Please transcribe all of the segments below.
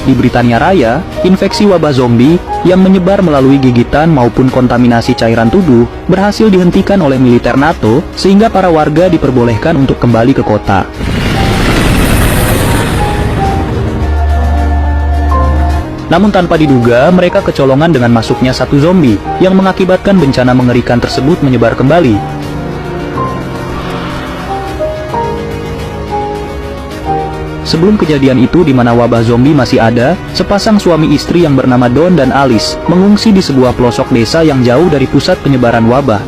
Di Britania Raya, infeksi wabah zombie yang menyebar melalui gigitan maupun kontaminasi cairan tubuh berhasil dihentikan oleh militer NATO sehingga para warga diperbolehkan untuk kembali ke kota. Namun tanpa diduga, mereka kecolongan dengan masuknya satu zombie, yang mengakibatkan bencana mengerikan tersebut menyebar kembali. Sebelum kejadian itu di mana wabah zombie masih ada, sepasang suami istri yang bernama Don dan Alice mengungsi di sebuah pelosok desa yang jauh dari pusat penyebaran wabah.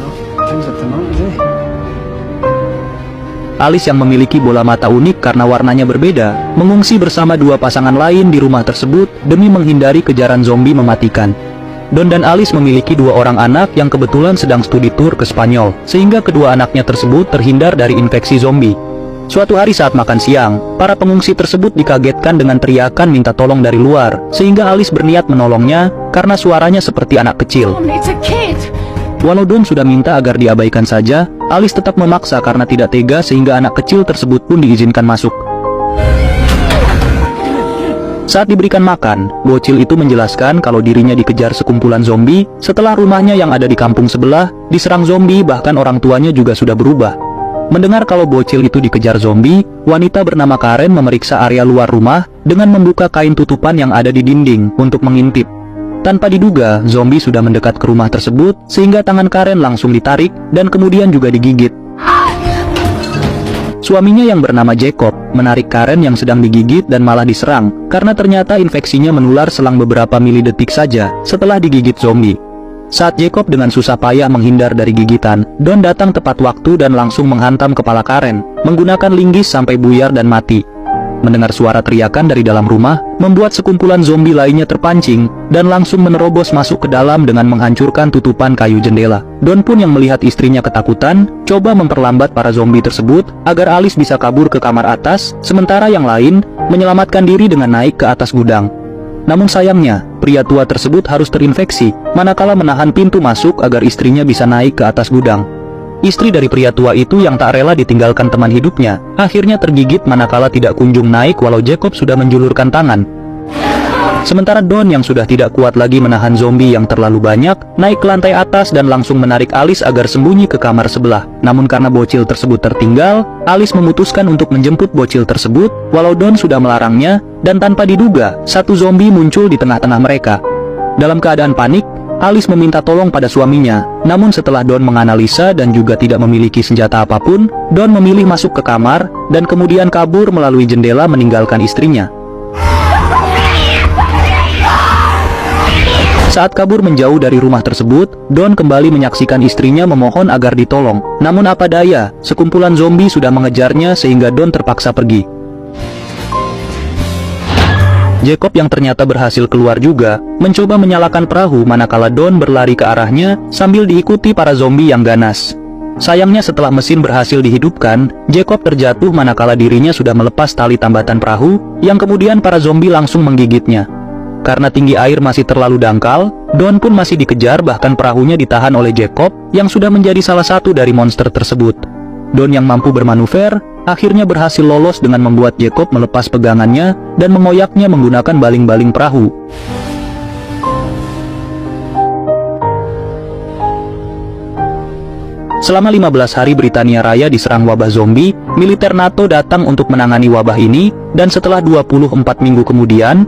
Alice yang memiliki bola mata unik karena warnanya berbeda, mengungsi bersama dua pasangan lain di rumah tersebut demi menghindari kejaran zombie mematikan. Don dan Alice memiliki dua orang anak yang kebetulan sedang studi tur ke Spanyol, sehingga kedua anaknya tersebut terhindar dari infeksi zombie. Suatu hari saat makan siang, para pengungsi tersebut dikagetkan dengan teriakan minta tolong dari luar, sehingga Alice berniat menolongnya karena suaranya seperti anak kecil. Walau Don sudah minta agar diabaikan saja, Alice tetap memaksa karena tidak tega sehingga anak kecil tersebut pun diizinkan masuk. Saat diberikan makan, bocil itu menjelaskan kalau dirinya dikejar sekumpulan zombie setelah rumahnya yang ada di kampung sebelah diserang zombie, bahkan orang tuanya juga sudah berubah. Mendengar kalau bocil itu dikejar zombie, wanita bernama Karen memeriksa area luar rumah dengan membuka kain tutupan yang ada di dinding untuk mengintip. Tanpa diduga, zombie sudah mendekat ke rumah tersebut, sehingga tangan Karen langsung ditarik, dan kemudian juga digigit. Suaminya yang bernama Jacob, menarik Karen yang sedang digigit dan malah diserang, karena ternyata infeksinya menular selang beberapa milidetik saja, setelah digigit zombie. Saat Jacob dengan susah payah menghindar dari gigitan, Don datang tepat waktu dan langsung menghantam kepala Karen, menggunakan linggis sampai buyar dan mati. Mendengar suara teriakan dari dalam rumah, membuat sekumpulan zombie lainnya terpancing, dan langsung menerobos masuk ke dalam dengan menghancurkan tutupan kayu jendela. Don pun yang melihat istrinya ketakutan, coba memperlambat para zombie tersebut, agar Alice bisa kabur ke kamar atas, sementara yang lain, menyelamatkan diri dengan naik ke atas gudang. Namun sayangnya, pria tua tersebut harus terinfeksi, manakala menahan pintu masuk agar istrinya bisa naik ke atas gudang. Istri dari pria tua itu yang tak rela ditinggalkan teman hidupnya, akhirnya tergigit manakala tidak kunjung naik walau Jacob sudah menjulurkan tangan. Sementara Don yang sudah tidak kuat lagi menahan zombie yang terlalu banyak, naik ke lantai atas dan langsung menarik Alice agar sembunyi ke kamar sebelah. Namun karena bocil tersebut tertinggal, Alice memutuskan untuk menjemput bocil tersebut, walau Don sudah melarangnya, dan tanpa diduga, satu zombie muncul di tengah-tengah mereka. Dalam keadaan panik, Alice meminta tolong pada suaminya, namun setelah Don menganalisa dan juga tidak memiliki senjata apapun, Don memilih masuk ke kamar, dan kemudian kabur melalui jendela meninggalkan istrinya. Saat kabur menjauh dari rumah tersebut, Don kembali menyaksikan istrinya memohon agar ditolong. Namun apa daya, sekumpulan zombie sudah mengejarnya sehingga Don terpaksa pergi. Jacob yang ternyata berhasil keluar juga, mencoba menyalakan perahu manakala Don berlari ke arahnya sambil diikuti para zombie yang ganas. Sayangnya setelah mesin berhasil dihidupkan, Jacob terjatuh manakala dirinya sudah melepas tali tambatan perahu, yang kemudian para zombie langsung menggigitnya. Karena tinggi air masih terlalu dangkal, Don pun masih dikejar, bahkan perahunya ditahan oleh Jacob, yang sudah menjadi salah satu dari monster tersebut. Don yang mampu bermanuver, akhirnya berhasil lolos dengan membuat Jacob melepas pegangannya dan mengoyaknya menggunakan baling-baling perahu. Selama 15 hari Britania Raya diserang wabah zombie, militer NATO datang untuk menangani wabah ini, dan setelah 24 minggu kemudian,